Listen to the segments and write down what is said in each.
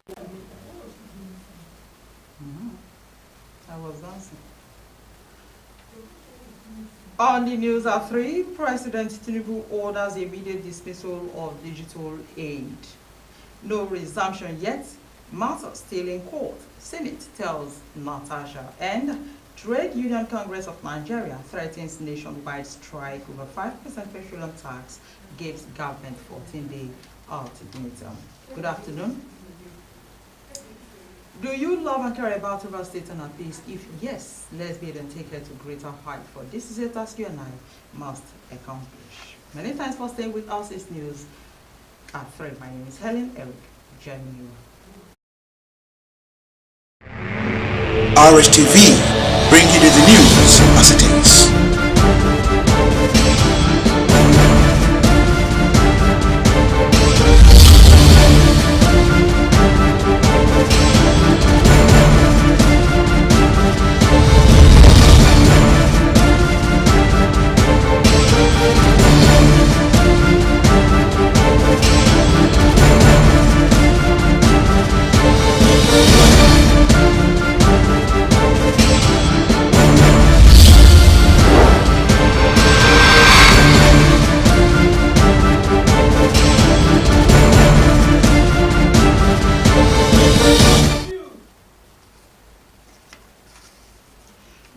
I was dancing. On the news at 3, President Tinubu orders immediate dismissal of digital aid. No resumption yet. Matter still in court. Senate tells Natasha. And Trade Union Congress of Nigeria threatens nationwide strike over 5% petroleum tax, gives government 14-day ultimatum. Good afternoon. Do you love and care about River State and at peace? If yes, let's be and take her to greater height, for this is a task you and I must accomplish. Many thanks for staying with us. It's news at 3. My name is Helen Eric. Join you. Rstv, bring you the news as it is.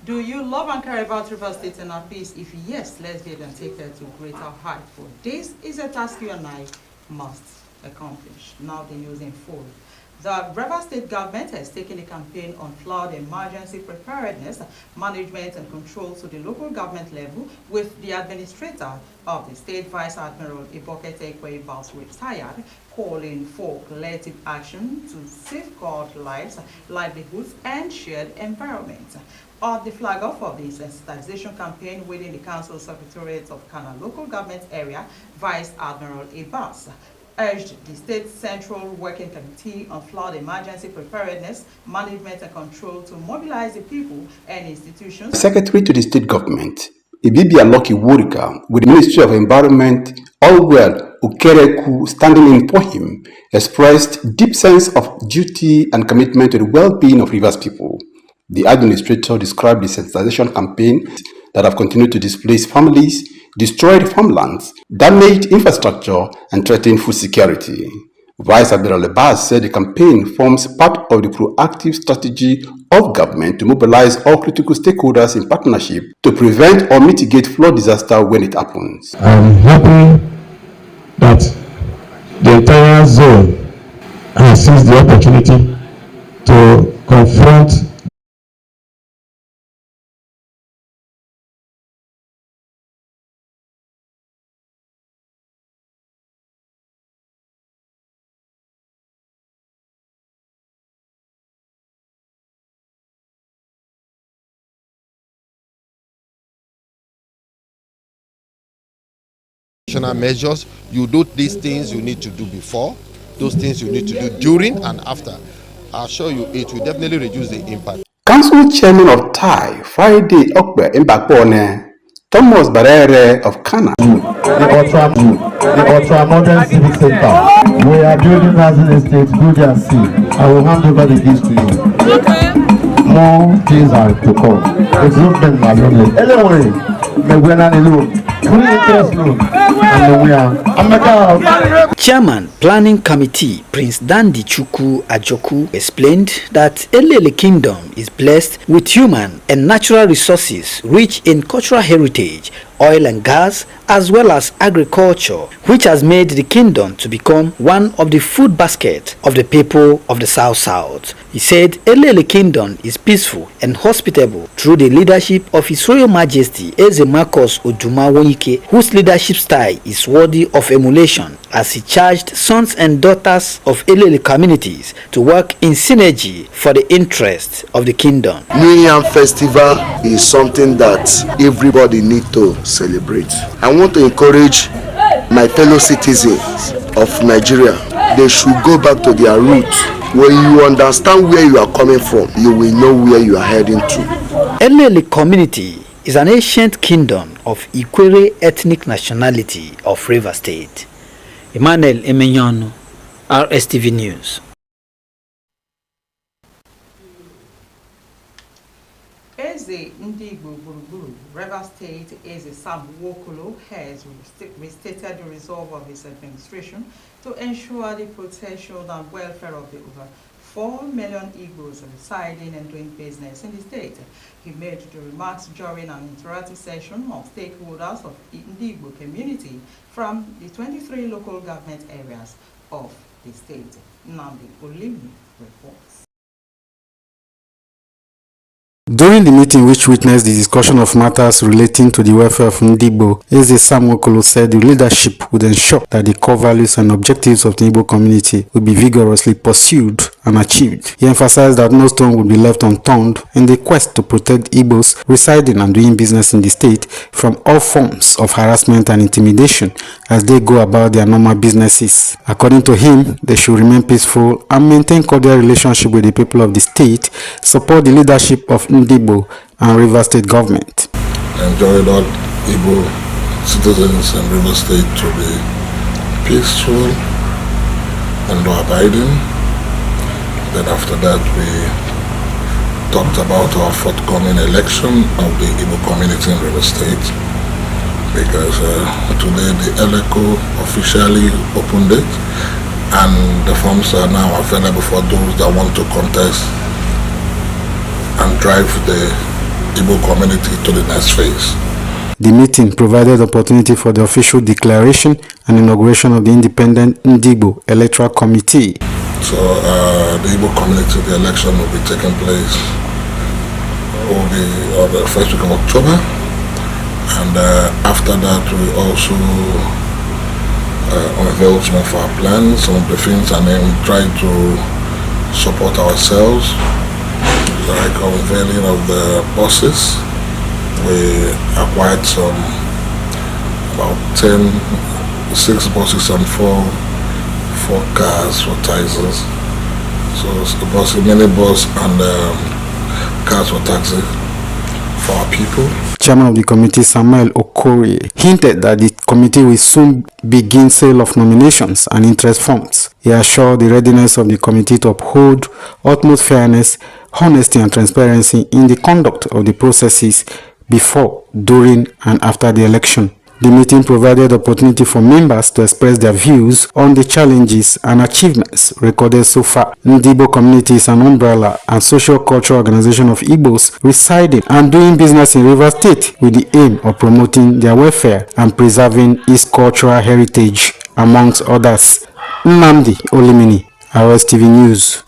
Do you love and care about River State and our peace? If yes, let's get and take her to greater height, for this is a task you and I must accomplish. Now the news in full. The River State government has taken a campaign on flood emergency preparedness, management and control to the local government level, with the administrator of the state, Vice Admiral Ibokete Ekwe retired, calling for collective action to safeguard lives, livelihoods and shared environment. On the flag off of the sensitization campaign within the Council Secretariat of Kana local government area, Vice Admiral Ibas urged the State Central Working Committee on Flood Emergency Preparedness, Management and Control to mobilize the people and institutions. Secretary to the state government, Ibibia Loki Wurika, with the Ministry of Environment, Allwell Ukereku standing in for him, expressed deep sense of duty and commitment to the well-being of Rivers people. The administrator described the sensitization campaign that have continued to displace families, destroyed farmlands, damaged infrastructure, and threatened food security. Vice Admiral Lebas said the campaign forms part of the proactive strategy of government to mobilize all critical stakeholders in partnership to prevent or mitigate flood disaster when it happens. I'm happy that the entire zone has seized the opportunity to confront measures. You do these things you need to do before, those things you need to do during and after. I assure you it will definitely reduce the impact. Council Chairman of Thai, Friday Okbe Mbakbone, Thomas Barere of Kana. the ultra-modern civic center. We are building housing estates, build and see. I will hand over the keys to you. Okay. More things are to come. Improvement are needed. Anyway, we're not alone. Fully interest loan. Chairman Planning Committee Prince Dandi Chukwu Ajoku explained that Elele Kingdom is blessed with human and natural resources rich in cultural heritage, oil and gas, as well as agriculture, which has made the kingdom to become one of the food basket of the people of the South. He said Elele Kingdom is peaceful and hospitable through the leadership of His Royal Majesty Eze Marcus Oduma Wonyike, whose leadership style is worthy of emulation, as he charged sons and daughters of Elele communities to work in synergy for the interests of the kingdom. New Yam Festival is something that everybody needs to celebrate. I want to encourage my fellow citizens of Nigeria. They should go back to their roots. When you understand where you are coming from, you will know where you are heading to. Elele community is an ancient kingdom of Ikwere ethnic nationality of Rivers State. Emmanuel Emenyonu, Rstv News. Eze Ndigbo Guruguru, River State Eze Sam Wokolo has restated the resolve of his administration to ensure the protection and welfare of the over 4 million Igbos residing and doing business in the state. He made the remarks during an interactive session of stakeholders of the Ndigbo community from the 23 local government areas of the state. Namdi Olimi reports. During the meeting, which witnessed the discussion of matters relating to the welfare of Ndigbo, Eze Sam Wokolo said the leadership would ensure that the core values and objectives of the Igbo community would be vigorously pursued and achieved. He emphasized that no stone would be left unturned in the quest to protect Igbos residing and doing business in the state from all forms of harassment and intimidation as they go about their normal businesses. According to him, they should remain peaceful and maintain cordial relationship with the people of the state, support the leadership of Ndigbo and River State government. I enjoyed all Igbo citizens in River State to be peaceful and law-abiding. Then after that we talked about our forthcoming election of the Igbo community in River State, because today the ELECO officially opened it and the forms are now available for those that want to contest and drive the Igbo community to the next phase. The meeting provided opportunity for the official declaration and inauguration of the independent Ndigbo Electoral Committee. So the Igbo community, the election will be taking place on the first week of October, and after that we also unveiled some of our plans, some of the things, and then we try to support ourselves, like unveiling of the buses. We acquired about 6 buses and 4 cars for taxis. So it's the bus, minibus and cars for taxi for our people. Chairman of the committee, Samuel Okorie, hinted that the committee will soon begin sale of nominations and interest forms. He assured the readiness of the committee to uphold utmost fairness, honesty and transparency in the conduct of the processes before, during and after the election. The meeting provided opportunity for members to express their views on the challenges and achievements recorded so far. Ndigbo community is an umbrella and social-cultural organization of Igbos residing and doing business in River State with the aim of promoting their welfare and preserving its cultural heritage, amongst others. Namdi Olimini, Rstv News.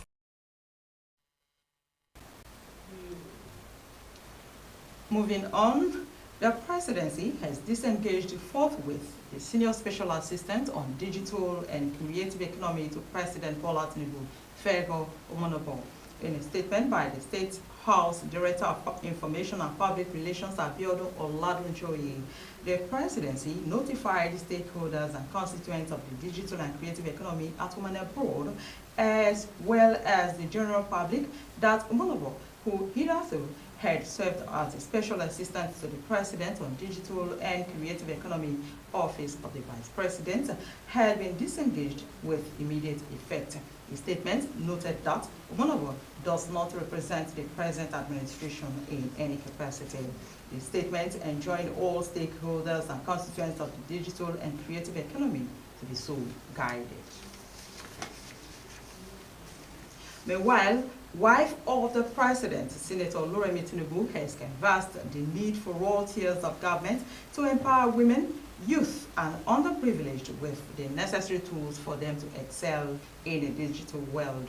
Moving on, the presidency has disengaged forthwith the senior special assistant on digital and creative economy to President Bola Tinubu, Fego Omonobo. In a statement by the State House Director of Information and Public Relations, Abiodun Oladunjoye, the presidency notified stakeholders and constituents of the digital and creative economy at home and abroad, as well as the general public, that Omonobo, who hitherto had served as a special assistant to the president on digital and creative economy office of the vice president, had been disengaged with immediate effect. The statement noted that Omonobo does not represent the present administration in any capacity. The statement enjoined all stakeholders and constituents of the digital and creative economy to be so guided. Meanwhile, wife of the president, Senator Oluremi Tinubu, has canvassed the need for all tiers of government to empower women, youth, and underprivileged with the necessary tools for them to excel in a digital world.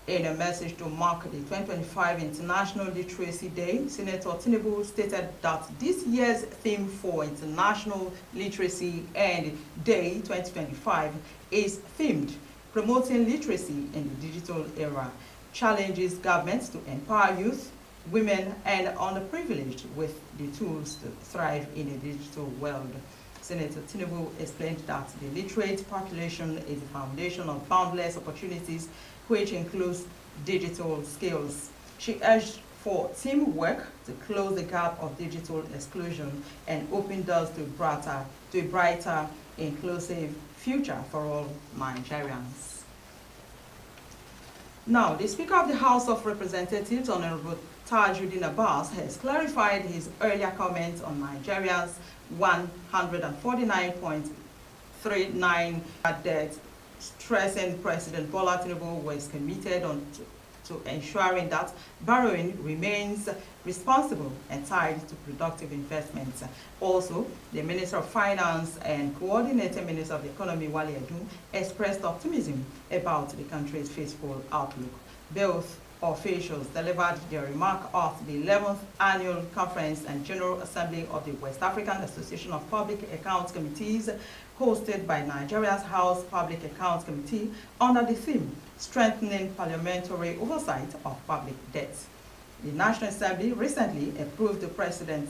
In a message to mark the 2025 International Literacy Day, Senator Tinubu stated that this year's theme for International Literacy and Day 2025 is themed Promoting Literacy in the Digital Era, challenges governments to empower youth, women, and underprivileged with the tools to thrive in a digital world. Senator Tinubu explained that the literate population is the foundation of boundless opportunities, which includes digital skills. She urged for teamwork to close the gap of digital exclusion and open doors to a brighter, inclusive future for all Nigerians. Now, the Speaker of the House of Representatives, Honorable Tajuddin Abbas has clarified his earlier comments on Nigeria's 149.39 debt, stressing President Bola Tinubu was committed to ensuring that borrowing remains responsible and tied to productive investments. Also, the Minister of Finance and Coordinating Minister of the Economy, Wale Edun, expressed optimism about the country's fiscal outlook. Both officials delivered their remark at the 11th Annual Conference and General Assembly of the West African Association of Public Accounts Committees, hosted by Nigeria's House Public Accounts Committee under the theme, Strengthening Parliamentary Oversight of Public Debts. The National Assembly recently approved the President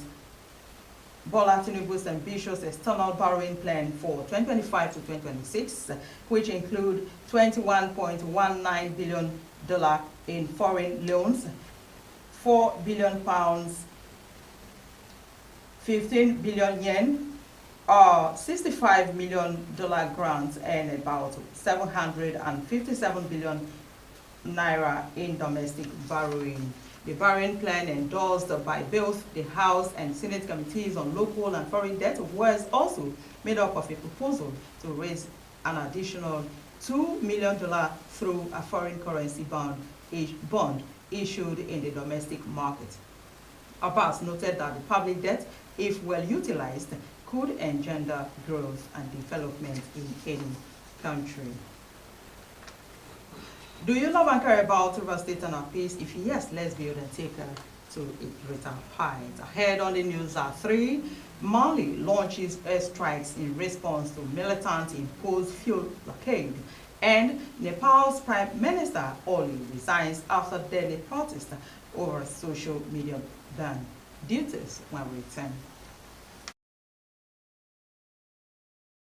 Bola Tinubu's ambitious external borrowing plan for 2025 to 2026, which include $21.19 billion in foreign loans, £4 billion, 15 billion yen, 65 million grants, and about 757 billion naira in domestic borrowing. The borrowing plan, endorsed by both the House and Senate committees on local and foreign debt, was also made up of a proposal to raise an additional $2 million through a foreign currency bond issued in the domestic market. Abbas noted that the public debt, if well utilized, could engender growth and development in any country. Do you love and care about Rivers State and our peace? If yes, let's build and take her to a greater height. Ahead on the news at 3, Mali launches airstrikes in response to militant-imposed fuel blockade, and Nepal's Prime Minister Oli resigns after daily protest over social media ban. Details when we return.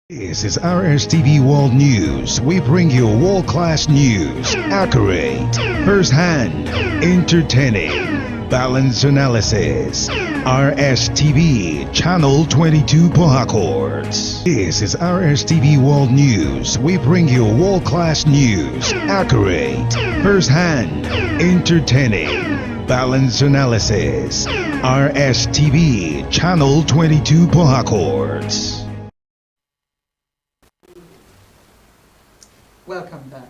This is Rstv World News. We bring you world-class news, accurate, first-hand, entertaining, balanced analysis. Rstv, Channel 22 Port Harcourt. This is Rstv World News. We bring you world-class news, accurate, first-hand, entertaining, balanced analysis. Rstv, Channel 22 Port Harcourt. Welcome back.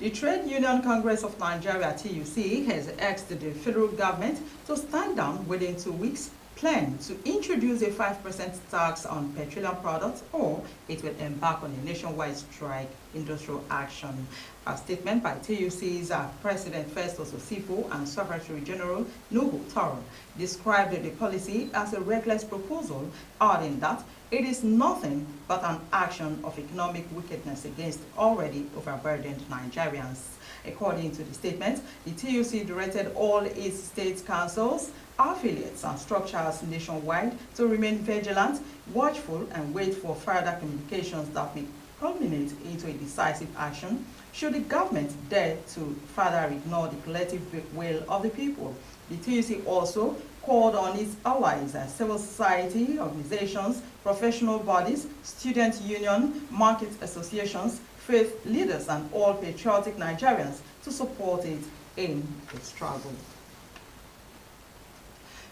The Trade Union Congress of Nigeria, TUC, has asked the federal government to stand down within 2 weeks' plan to introduce a 5% tax on petroleum products, or it will embark on a nationwide strike industrial action. A statement by TUC's President Festus Osifo and Secretary General Nuhu Toro described the policy as a reckless proposal, adding that it is nothing but an action of economic wickedness against already overburdened Nigerians. According to the statement, the TUC directed all its state councils, affiliates, and structures nationwide to remain vigilant, watchful, and wait for further communications that may culminate into a decisive action should the government dare to further ignore the collective will of the people. The TUC also called on its allies and civil society organizations, professional bodies, student union, market associations, faith leaders, and all patriotic Nigerians to support it in the struggle.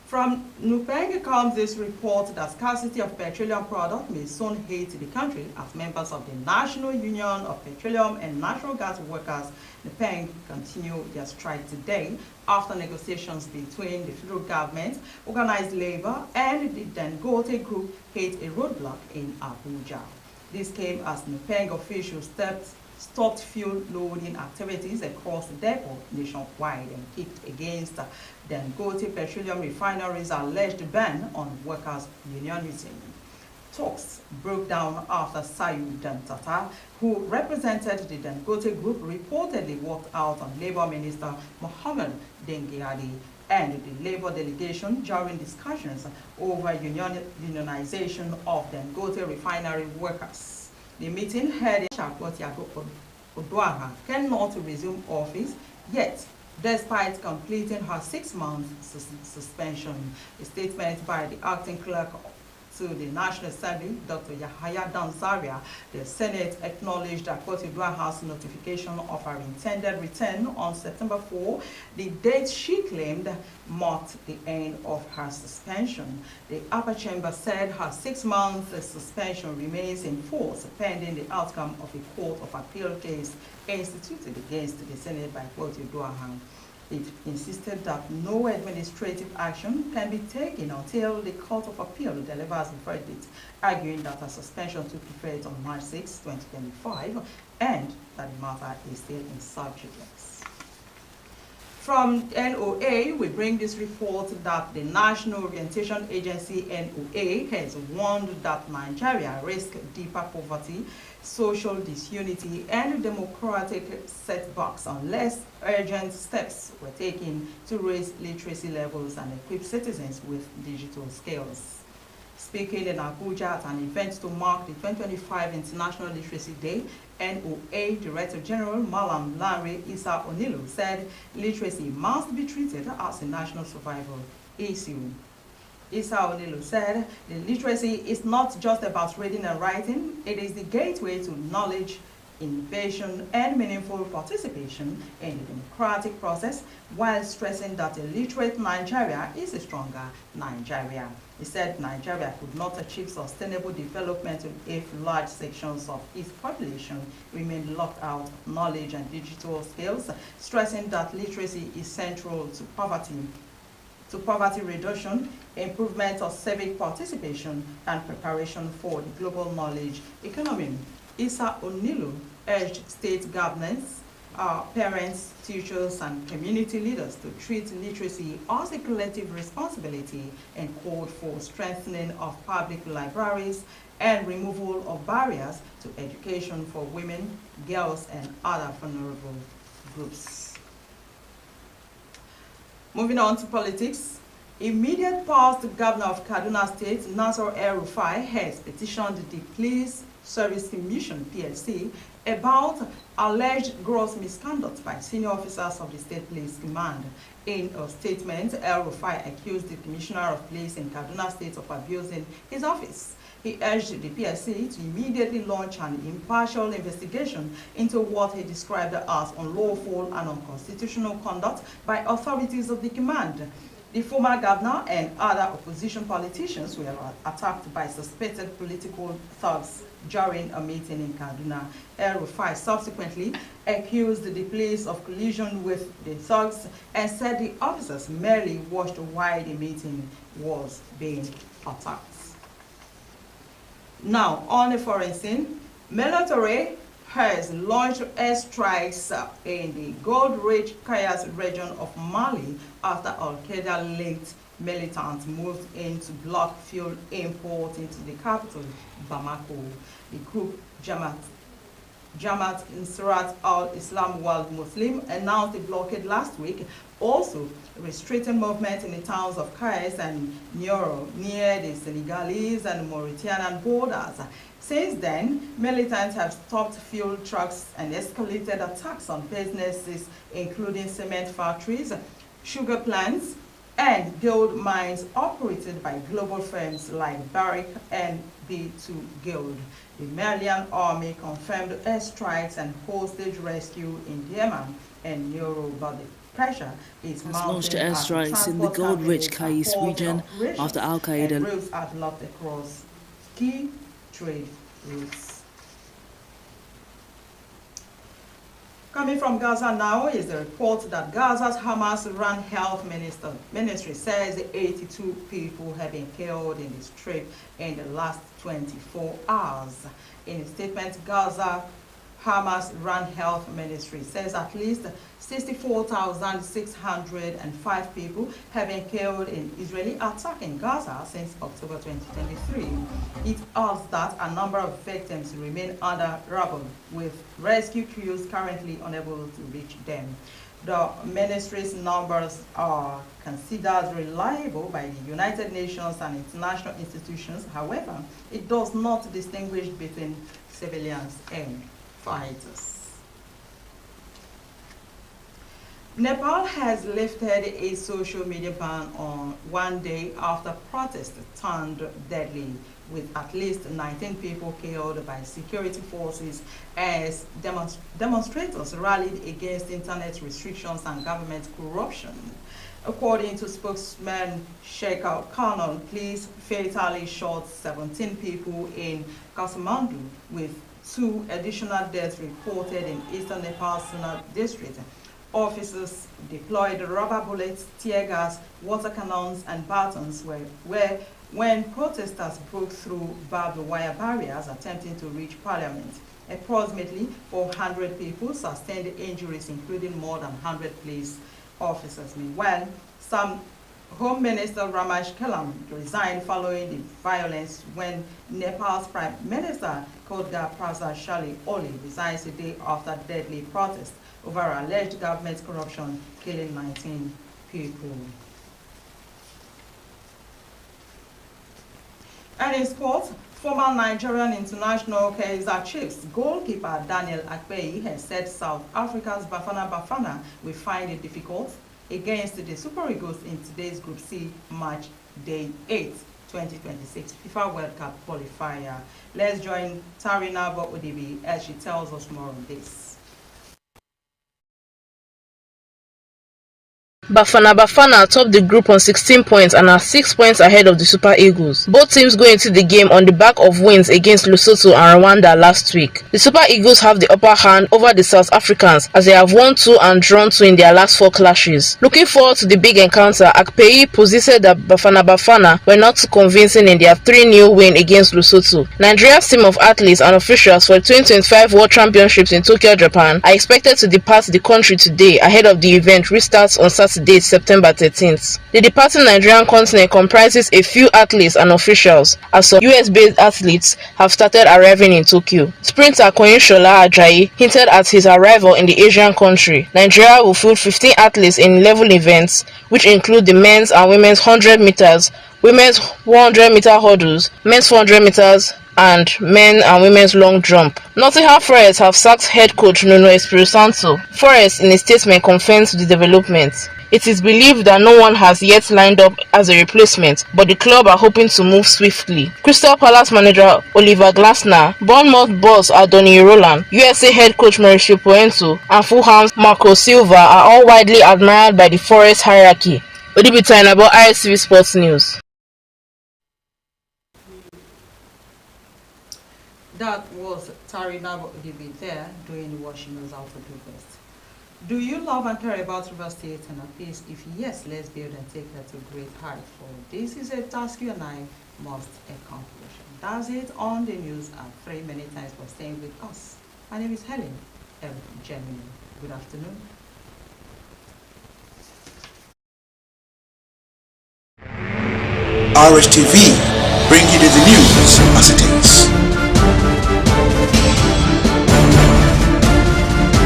From Nupeng comes this report that scarcity of petroleum product may soon hit the country as members of the National Union of Petroleum and Natural Gas Workers, Nupeng, continue their strike today after negotiations between the federal government, organized labor, and the Dangote Group hit a roadblock in Abuja. This came as Nupeng officials stopped fuel loading activities across the depot nationwide and kicked against Dangote Petroleum Refinery's alleged ban on workers' unionism. Talks broke down after Sayud Tata, who represented the Dangote Group, reportedly walked out on Labour Minister Mohammed Dengiadi and the Labour delegation during discussions over unionization of Dangote refinery workers. The meeting held in Shakotiago Odwaha cannot resume office yet, despite completing her 6-month suspension. A statement by the acting clerk to the National Assembly, Dr. Yahaya Danzaria, the Senate acknowledged the Cote d'Ivoire House notification of her intended return on September 4, the date she claimed marked the end of her suspension. The upper chamber said her 6-month suspension remains in force pending the outcome of a Court of Appeal case instituted against the Senate by Cote d'Ivoire. It insisted that no administrative action can be taken until the Court of Appeal delivers a verdict, arguing that a suspension took effect on March 6, 2025, and that the matter is still in subjudice. From NOA, we bring this report that the National Orientation Agency, NOA, has warned that Nigeria risks deeper poverty, social disunity, and democratic setbacks unless urgent steps were taken to raise literacy levels and equip citizens with digital skills. Speaking in Abuja at an event to mark the 2025 International Literacy Day, NOA Director General Malam Lanre Issa Onilu said literacy must be treated as a national survival issue. Issa Onilu said the literacy is not just about reading and writing, it is the gateway to knowledge, innovation, and meaningful participation in the democratic process, while stressing that a literate Nigeria is a stronger Nigeria. He said Nigeria could not achieve sustainable development if large sections of its population remain locked out of knowledge and digital skills, stressing that literacy is central to poverty reduction, improvement of civic participation, and preparation for the global knowledge economy. Issa Onilu urged state governments, parents, teachers, and community leaders to treat literacy as a collective responsibility and called for strengthening of public libraries and removal of barriers to education for women, girls, and other vulnerable groups. Moving on to politics, immediate past Governor of Kaduna State, Nasir El-Rufai, has petitioned the Police Service Commission, PSC, about alleged gross misconduct by senior officers of the State Police Command. In a statement, El-Rufai accused the Commissioner of Police in Kaduna State of abusing his office. He urged the PSC to immediately launch an impartial investigation into what he described as unlawful and unconstitutional conduct by authorities of the command. The former governor and other opposition politicians were attacked by suspected political thugs during a meeting in Kaduna. El-Rufai subsequently accused the police of collusion with the thugs and said the officers merely watched while the meeting was being attacked. Now, on the foreign scene, military has launched airstrikes in the gold-rich Kayas region of Mali after Al-Qaeda-linked militants moved in to block fuel import into the capital, Bamako. The group Jamaat Nusrat al-Islam World Muslim announced a blockade last week, also restricting movement in the towns of Kayes and Nioro near the Senegalese and Mauritanian borders. Since then, militants have stopped fuel trucks and escalated attacks on businesses, including cement factories, sugar plants, and gold mines operated by global firms like Barrick and B2 Gold. The Malian army confirmed airstrikes and hostage rescue in Yemen and Nioro, but the pressure is mounting launched airstrikes in the gold-rich Kayes region after Al-Qaeda routes are blocked across key trade routes. Coming from Gaza now is the report that Gaza's Hamas-run health ministry says 82 people have been killed in this trip in the last 24 hours. In a statement, Gaza Hamas-run health ministry says at least 64,605 people have been killed in Israeli attack in Gaza since October 2023. It adds that a number of victims remain under rubble, with rescue crews currently unable to reach them. The ministry's numbers are considered reliable by the United Nations and international institutions. However, it does not distinguish between civilians and fighters. Nepal has lifted a social media ban on one day after protests turned deadly, with at least 19 people killed by security forces as demonstrators rallied against internet restrictions and government corruption. According to spokesman Sheikh Khanal, police fatally shot 17 people in Kathmandu, with 2 additional deaths reported in eastern Nepal Suna district. Officers deployed rubber bullets, tear gas, water cannons, and batons when protesters broke through barbed wire barriers attempting to reach parliament. Approximately 400 people sustained injuries, including more than 100 police officers. Meanwhile, some Home Minister Ramesh Kelam resigned following the violence when Nepal's Prime Minister Kodga Prasad Shali Oli resigns a day after deadly protests over alleged government corruption, killing 19 people. And in sports, former Nigerian international Kaizer Chiefs goalkeeper Daniel Akpeyi has said South Africa's Bafana Bafana will find it difficult against the Super Eagles in today's Group C match day 8, 2026 FIFA World Cup qualifier. Let's join Tarina Odibi as she tells us more on this. Bafana Bafana topped the group on 16 points and are 6 points ahead of the Super Eagles. Both teams go into the game on the back of wins against Lesotho and Rwanda last week. The Super Eagles have the upper hand over the South Africans as they have won 2 and drawn 2 in their last 4 clashes. Looking forward to the big encounter, Akpeyi posited that Bafana Bafana were not too convincing in their 3-0 win against Lesotho. Nigeria's team of athletes and officials for the 2025 World Championships in Tokyo, Japan are expected to depart the country today ahead of the event restarts on Saturday, September 13th. The departing Nigerian continent comprises a few athletes and officials, as some US-based athletes have started arriving in Tokyo. Sprinter Koyinshola Ajayi hinted at his arrival in the Asian country. Nigeria will field 15 athletes in 11 events, which include the men's and women's 100 meters, women's 100-meter hurdles, men's 400 meters, and men and women's long jump. Nottingham Forest have sacked head coach Nuno Espirito Santo. Forest, in a statement, confirms the development. It is believed that no one has yet lined up as a replacement, but the club are hoping to move swiftly. Crystal Palace manager Oliver Glasner, Bournemouth boss Adoni Roland, USA head coach Mauricio Poento, and Fulham's Marco Silva are all widely admired by the Forest hierarchy. Odibita about Rstv Sports News. That was Tarina Odibi there doing what she knows how to do best. Do you love and care about River State and our peace? If yes, let's build and take her to great heights. For this is a task you and I must accomplish. That's it on the news, and 3 many thanks for staying with us. My name is Helen M. Gemini. Good afternoon. Rstv, bring you the news as it is.